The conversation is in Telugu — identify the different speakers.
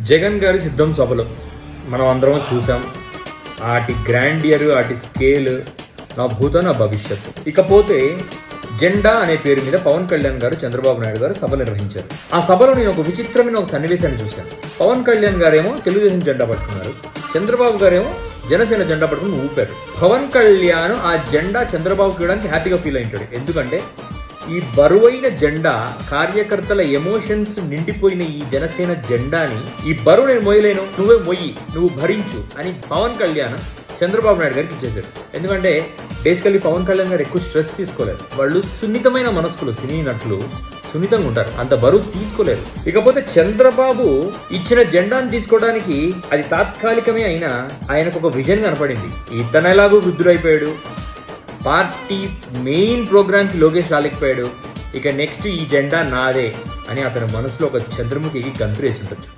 Speaker 1: జగన్ గారి సిద్ధం సభలు మనం అందరం చూసాం. ఆటి గ్రాండియర్, ఆటి స్కేల్ నా భూతో నా భవిష్యత్తు. ఇకపోతే జెండా అనే పేరు మీద పవన్ కళ్యాణ్ గారు, చంద్రబాబు నాయుడు గారు సభ నిర్వహించారు. ఆ సభలో నేను ఒక విచిత్రమైన ఒక సన్నివేశాన్ని చూశాను. పవన్ కళ్యాణ్ గారేమో తెలుగుదేశం జెండా పట్టుకున్నారు, చంద్రబాబు గారేమో జనసేన జెండా పట్టుకుని ఊపారు. పవన్ కళ్యాణ్ ఆ జెండా చంద్రబాబుకి ఇవ్వడానికి హ్యాపీగా ఫీల్ అయింటాడు. ఎందుకంటే ఈ బరువైన జెండా, కార్యకర్తల ఎమోషన్స్ నిండిపోయిన ఈ జనసేన జెండాని, ఈ బరువు నేను మోయలేను, నువ్వే మొయ్యి, నువ్వు భరించు అని పవన్ కళ్యాణ్ చంద్రబాబు నాయుడు గారికి ఇచ్చేశారు. ఎందుకంటే బేసికల్లీ పవన్ కళ్యాణ్ గారు ఎక్కువ స్ట్రెస్ తీసుకోలేరు. వాళ్ళు సున్నితమైన మనస్కులు, సినీ నటులు సున్నితంగా ఉంటారు, అంత బరువు తీసుకోలేరు. ఇకపోతే చంద్రబాబు ఇచ్చిన జెండాను తీసుకోవడానికి అది తాత్కాలికమే అయినా ఆయనకు ఒక విజన్ కనపడింది. ఇతను ఎలాగో వృద్ధుడైపోయాడు, పార్టీ మెయిన్ ప్రోగ్రామ్కి లోకేష్ రాలేకపోయాడు, ఇక నెక్స్ట్ ఈ జెండా నాదే అని అతని మనసులో ఒక చంద్రముఖికి గంతులు వేసి ఉండొచ్చు.